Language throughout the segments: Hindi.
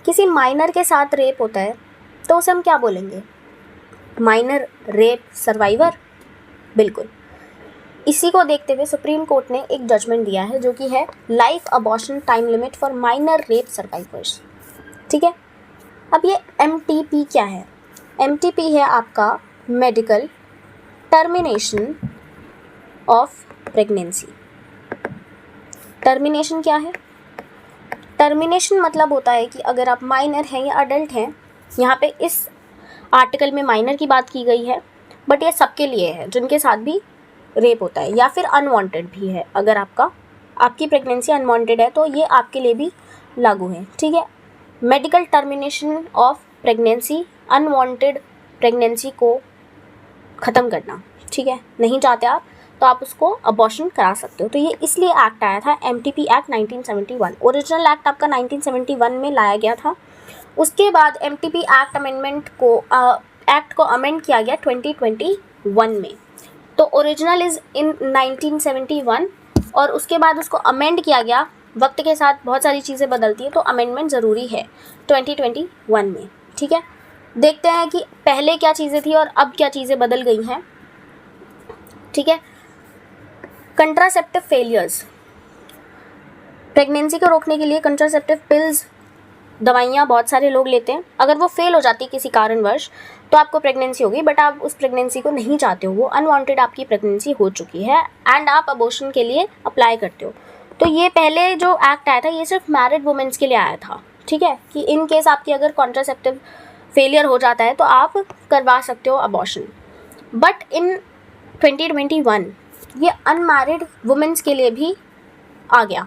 किसी माइनर के साथ रेप होता है तो उसे हम क्या बोलेंगे? Minor rape survivor. बिल्कुल। इसी को देखते हुए सुप्रीम कोर्ट ने एक जजमेंट दिया है जो कि है life abortion time limit for minor rape survivors. ठीक है। अब ये MTP क्या है? MTP है आपका medical termination of pregnancy. Termination क्या है? टर्मिनेशन मतलब होता है कि अगर आप माइनर हैं या अडल्ट हैं, यहाँ पे इस आर्टिकल में माइनर की बात की गई है, बट ये सबके लिए है जिनके साथ भी रेप होता है या फिर अनवांटेड भी है। अगर आपकी प्रेगनेंसी अनवांटेड है तो ये आपके लिए भी लागू है। ठीक है। Medical termination of pregnancy, unwanted pregnancy को ख़त्म करना। ठीक है। नहीं चाहते आप तो आप उसको अबॉर्शन करा सकते हो। तो ये इसलिए एक्ट आया था, MTP एक्ट 1971। ओरिजिनल एक्ट आपका 1971 में लाया गया था। उसके बाद MTP एक्ट अमेंडमेंट को एक्ट को अमेंड किया गया 2021 में। तो ओरिजिनल इज़ इन 1971 और उसके बाद उसको अमेंड किया गया। वक्त के साथ बहुत सारी चीज़ें बदलती हैं तो अमेंडमेंट ज़रूरी है 2021 में। ठीक है। देखते हैं कि पहले क्या चीज़ें थी और अब क्या चीज़ें बदल गई हैं। ठीक है। कंट्रासेप्टिव फेलियर्स, प्रेगनेंसी को रोकने के लिए कंट्रासेप्टिव पिल्स, दवाइयाँ बहुत सारे लोग लेते हैं। अगर वो फेल हो जाती किसी कारणवश तो आपको प्रेगनेंसी होगी, बट आप उस प्रेगनेंसी को नहीं चाहते हो, वो अनवांटेड आपकी प्रेगनेंसी हो चुकी है एंड आप अबॉर्शन के लिए अप्लाई करते हो। तो ये पहले जो एक्ट आया था ये सिर्फ मैरिड वुमेन्स के लिए आया था। ठीक है। कि इन केस आपकी अगर कॉन्ट्रासेप्टिव फेलियर हो जाता है तो आप करवा सकते हो अबॉर्शन। बट इन 2021 ये अनमैरिड वुमेन्स के लिए भी आ गया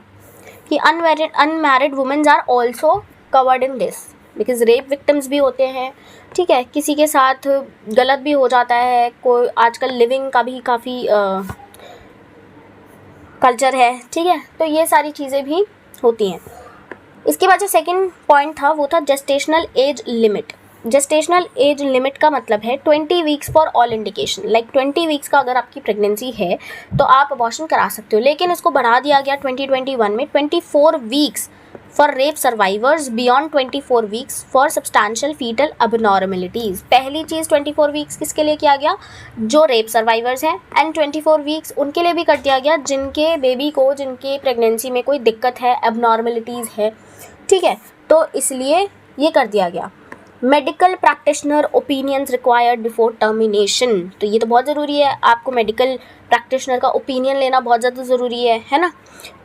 कि unmarried womens are also covered in this, because rape victims भी होते हैं। ठीक है। किसी के साथ गलत भी हो जाता है, कोई आजकल लिविंग का भी काफ़ी कल्चर है। ठीक है। तो ये सारी चीज़ें भी होती हैं। इसके बाद जो सेकंड पॉइंट था वो था gestational age limit. Gestational age limit का मतलब है 20 weeks for all indication. Like 20 weeks का अगर आपकी प्रेगनेंसी है तो आप अबॉर्शन करा सकते हो, लेकिन इसको बढ़ा दिया गया 2021 में 24 weeks for rape survivors beyond 24 weeks for substantial fetal abnormalities. पहली चीज़ 24 वीक्स किसके लिए किया गया? जो रेप सर्वाइवर्स हैं, एंड 24 वीक्स उनके लिए भी कर दिया गया जिनके बेबी को, जिनके प्रेगनेंसी में कोई दिक्कत है, एबनॉर्मलिटीज़ है। ठीक है। तो इसलिए ये कर दिया गया। Medical practitioner opinions required before termination. तो ये तो बहुत ज़रूरी है, आपको मेडिकल प्रैक्टिशनर का ओपिनियन लेना बहुत ज़्यादा ज़रूरी है ना।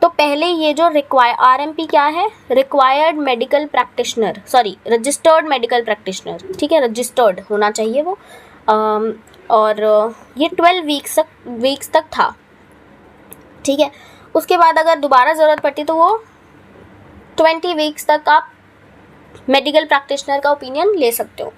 तो पहले ये जो RMP क्या है? Required medical practitioner, sorry registered medical practitioner. ठीक है। रजिस्टर्ड होना चाहिए वो। और ये 12 वीक्स तक था। ठीक है। उसके बाद अगर दोबारा ज़रूरत पड़ती तो वो 20 वीक्स तक आप मेडिकल प्रैक्टिशनर का ओपिनियन ले सकते हो।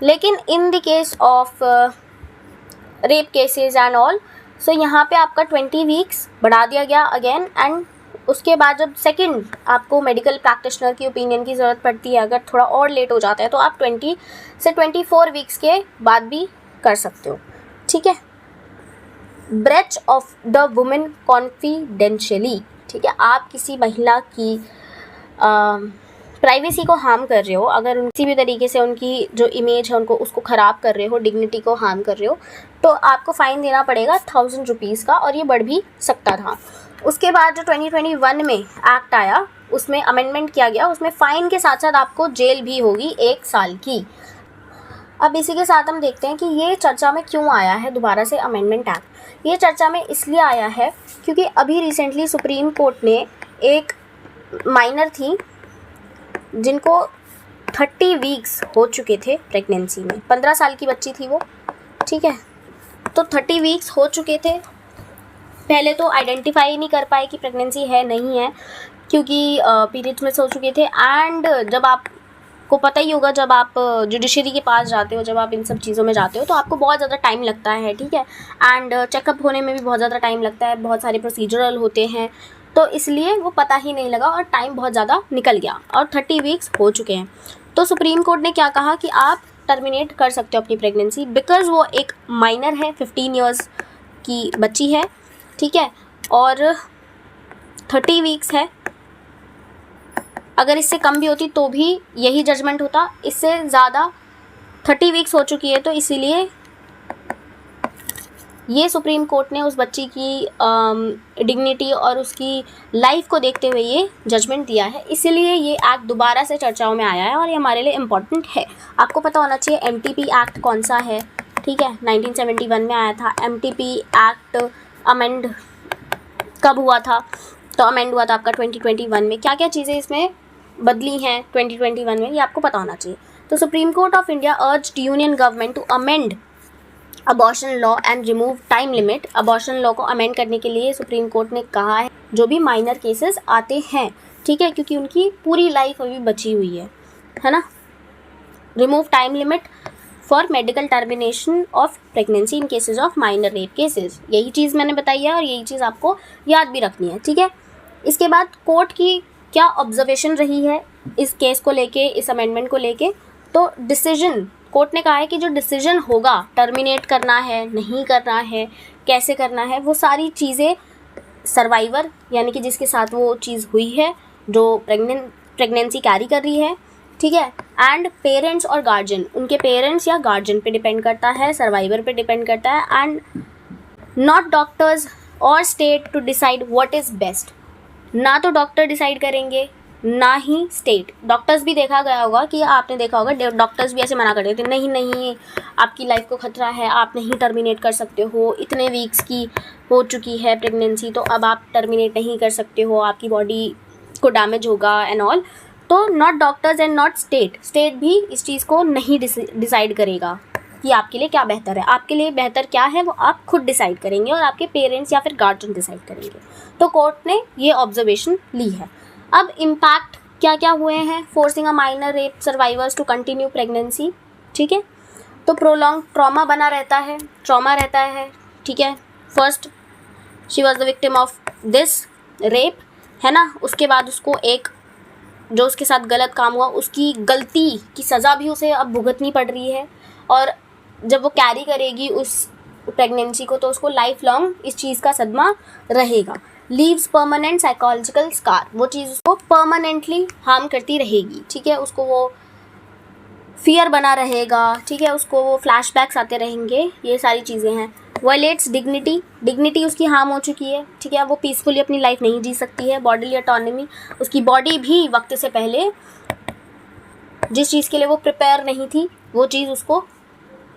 लेकिन in the case of rape cases and all, so यहाँ पे आपका 20 वीक्स बढ़ा दिया गया अगेन। एंड उसके बाद जब सेकंड आपको मेडिकल प्रैक्टिशनर की ओपिनियन की ज़रूरत पड़ती है, अगर थोड़ा और लेट हो जाता है तो आप 20 से 24 वीक्स के बाद भी कर सकते हो। ठीक है। Breach of the women confidentiality. ठीक है। आप किसी महिला की प्राइवेसी को हार्म कर रहे हो, अगर किसी भी तरीके से उनकी जो इमेज है उनको उसको ख़राब कर रहे हो, डिग्निटी को हार्म कर रहे हो, तो आपको फ़ाइन देना पड़ेगा 1000 रुपीज़ का, और ये बढ़ भी सकता था। उसके बाद जो 2021 में एक्ट आया उसमें अमेंडमेंट किया गया, उसमें फ़ाइन के साथ साथ आपको जेल भी होगी 1 साल की। अब इसी के साथ हम देखते हैं कि ये चर्चा में क्यों आया है दोबारा से अमेंडमेंट एक्ट। ये चर्चा में इसलिए आया है क्योंकि अभी रिसेंटली सुप्रीम कोर्ट ने एक माइनर थी जिनको 30 वीक्स हो चुके थे प्रेगनेंसी में, 15 साल की बच्ची थी वो। ठीक है। तो 30 वीक्स हो चुके थे। पहले तो आइडेंटिफाई नहीं कर पाए कि प्रेगनेंसी है नहीं है, क्योंकि पीरियड्स में हो चुके थे। एंड जब आपको पता ही होगा, जब आप जुडिशरी के पास जाते हो, जब आप इन सब चीज़ों में जाते हो तो आपको बहुत ज़्यादा टाइम लगता है। ठीक है। एंड चेकअप होने में भी बहुत ज़्यादा टाइम लगता है, बहुत सारे प्रोसीजरल होते हैं, तो इसलिए वो पता ही नहीं लगा और टाइम बहुत ज़्यादा निकल गया और 30 वीक्स हो चुके हैं। तो सुप्रीम कोर्ट ने क्या कहा कि आप टर्मिनेट कर सकते हो अपनी प्रेगनेंसी, बिकॉज़ वो एक माइनर है, 15 ईयर्स की बच्ची है। ठीक है। और 30 वीक्स है। अगर इससे कम भी होती तो भी यही जजमेंट होता। इससे ज़्यादा 30 वीक्स हो चुकी है, तो इसीलिए ये सुप्रीम कोर्ट ने उस बच्ची की डिग्निटी और उसकी लाइफ को देखते हुए ये जजमेंट दिया है। इसीलिए ये एक्ट दोबारा से चर्चाओं में आया है और ये हमारे लिए इम्पॉर्टेंट है। आपको पता होना चाहिए MTP एक्ट कौन सा है, ठीक है, 1971 में आया था। MTP एक्ट अमेंड कब हुआ था? तो अमेंड हुआ था आपका 2021 में। क्या क्या चीज़ें इसमें बदली हैं 2021 में, ये आपको पता होना चाहिए। तो Supreme Court of India urged union government to amend abortion law and remove time limit. Abortion law को अमेंड करने के लिए सुप्रीम कोर्ट ने कहा है जो भी माइनर केसेस आते हैं, ठीक है, क्योंकि उनकी पूरी लाइफ अभी बची हुई है ना। Remove time limit for medical termination of pregnancy in cases of minor rape cases. यही चीज़ मैंने बताई है और यही चीज़ आपको याद भी रखनी है, ठीक है। इसके बाद कोर्ट की क्या ऑब्जर्वेशन रही है इस केस को लेके, इस अमेंडमेंट को लेके? तो डिसीजन, कोर्ट ने कहा है कि जो डिसीजन होगा, टर्मिनेट करना है, नहीं करना है, कैसे करना है, वो सारी चीज़ें सर्वाइवर यानी कि जिसके साथ वो चीज़ हुई है, जो प्रेगनेंसी कैरी कर रही है, ठीक है, एंड पेरेंट्स और गार्जियन, उनके पेरेंट्स या गार्जियन पे डिपेंड करता है, सर्वाइवर पे डिपेंड करता है, एंड नॉट डॉक्टर्स और state to decide what is best. ना तो डॉक्टर डिसाइड करेंगे, ना ही स्टेट। डॉक्टर्स भी देखा गया होगा कि आपने देखा होगा डॉक्टर्स भी ऐसे मना कर देते, नहीं आपकी लाइफ को खतरा है, आप नहीं टर्मिनेट कर सकते हो, इतने वीक्स की हो चुकी है प्रेगनेंसी, तो अब आप टर्मिनेट नहीं कर सकते हो, आपकी बॉडी को डैमेज होगा एंड ऑल। तो not doctors and not state भी इस चीज़ को नहीं डिसाइड करेगा कि आपके लिए क्या बेहतर है। आपके लिए बेहतर क्या है वो आप खुद डिसाइड करेंगे और आपके पेरेंट्स या फिर गार्जियन डिसाइड करेंगे। तो कोर्ट ने ये ऑब्जर्वेशन ली है। अब इम्पैक्ट क्या क्या हुए हैं? Forcing a minor rape survivors to continue pregnancy, ठीक है, तो प्रोलॉन्ग ट्रॉमा बना रहता है, ट्रॉमा रहता है, ठीक है। First she was the victim of this rape, है ना, उसके बाद उसको एक जो उसके साथ गलत काम हुआ उसकी गलती की सज़ा भी उसे अब भुगतनी पड़ रही है, और जब वो कैरी करेगी उस प्रेगनेंसी को तो उसको लाइफ लॉन्ग इस चीज़ का सदमा रहेगा। लीव्स परमानेंट साइकोलॉजिकल स्कार, वो चीज़ उसको परमानेंटली हार्म करती रहेगी, ठीक है, उसको वो फियर बना रहेगा, ठीक है, उसको वो फ्लैशबैक्स आते रहेंगे, ये सारी चीज़ें हैं। वायलेट्स डिग्निटी उसकी हार्म हो चुकी है, ठीक है, वो पीसफुली अपनी लाइफ नहीं जी सकती है। बॉडीली ऑटोनॉमी, उसकी बॉडी भी वक्त से पहले जिस चीज़ के लिए वो प्रिपेयर नहीं थी वो चीज़ उसको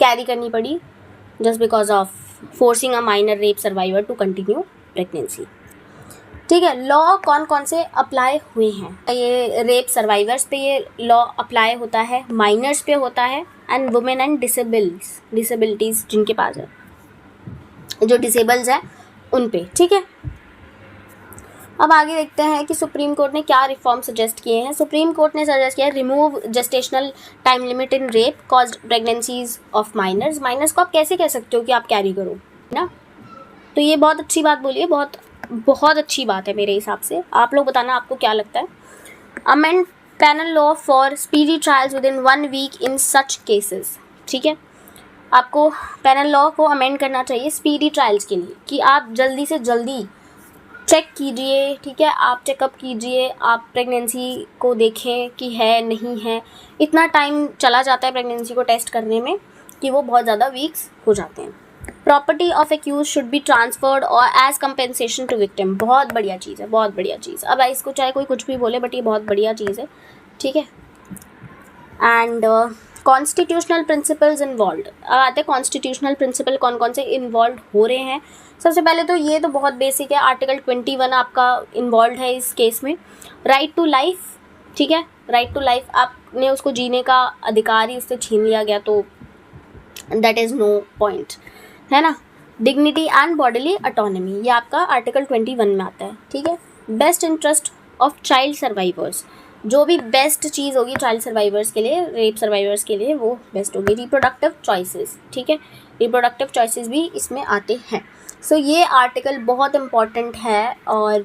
कैरी करनी पड़ी just because of forcing a minor rape survivor to continue pregnancy, ठीक है। लॉ कौन कौन से अप्लाई हुए हैं? ये रेप सर्वाइवर्स पे ये लॉ अप्लाई होता है, माइनर्स पे होता है, एंड वुमेन एंड डिसेबिलिटीज़ जिनके पास है, जो डिसेबल्स हैं उन पे, ठीक है। अब आगे देखते हैं कि सुप्रीम कोर्ट ने क्या रिफॉर्म सजेस्ट किए हैं। सुप्रीम कोर्ट ने सजेस्ट किया remove gestational time limit in rape caused pregnancies of minors. Minors को आप कैसे कह सकते हो कि आप कैरी करो ना, तो ये बहुत अच्छी बात बोली है, बहुत अच्छी बात है मेरे हिसाब से। आप लोग बताना आपको क्या लगता है। Amend panel law for speedy trials within 1 week in such cases, ठीक है, आपको पैनल लॉ को अमेंड करना चाहिए स्पीडी ट्रायल्स के लिए कि आप जल्दी से जल्दी चेक कीजिए, ठीक है, आप चेकअप कीजिए, आप प्रेगनेंसी को देखें कि है नहीं है। इतना टाइम चला जाता है प्रेगनेंसी को टेस्ट करने में कि वो बहुत ज़्यादा वीक्स हो जाते हैं। Property of accused should be transferred और एज कंपेंसेशन टू विक्टिम, बहुत बढ़िया चीज़ है, बहुत बढ़िया चीज़। अब इसको चाहे कोई कुछ भी बोले बट ये बहुत बढ़िया चीज़ है, ठीक है। एंड कॉन्स्टिट्यूशनल प्रिंसिपल्स इन्वॉल्व, अब आते हैं कॉन्स्टिट्यूशनल प्रिंसिपल कौन कौन से इन्वॉल्व हो रहे हैं। सबसे पहले तो ये तो बहुत बेसिक है, आर्टिकल 21 आपका इन्वॉल्व है इस केस में। राइट टू लाइफ, ठीक है, राइट टू लाइफ, आपने उसको जीने का अधिकार ही उससे छीन लिया गया तो दैट इज़ नो पॉइंट, है ना। डिग्निटी एंड बॉडीली ऑटोनॉमी, ये आपका आर्टिकल 21 में आता है, ठीक है। Best interest of child survivors, जो भी बेस्ट चीज़ होगी चाइल्ड सर्वाइवर्स के लिए, रेप सर्वाइवर्स के लिए, वो बेस्ट होगी। रिप्रोडक्टिव चॉइसेस, ठीक है, रिप्रोडक्टिव चॉइसेस भी इसमें आते हैं। सो ये आर्टिकल बहुत इम्पॉर्टेंट है और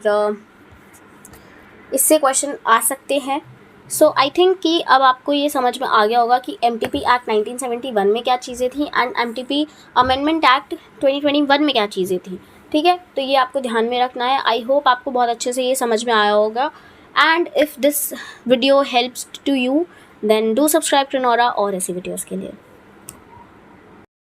इससे क्वेश्चन आ सकते हैं। सो आई थिंक कि अब आपको ये समझ में आ गया होगा कि MTP एक्ट 1971 में क्या चीज़ें थी एंड MTP अमेंडमेंट एक्ट 2021 में क्या चीज़ें थी, ठीक है। तो ये आपको ध्यान में रखना है। आई होप आपको बहुत अच्छे से ये समझ में आया होगा and if this video helps to you then do subscribe to Nora और ऐसी वीडियोज़ के लिए.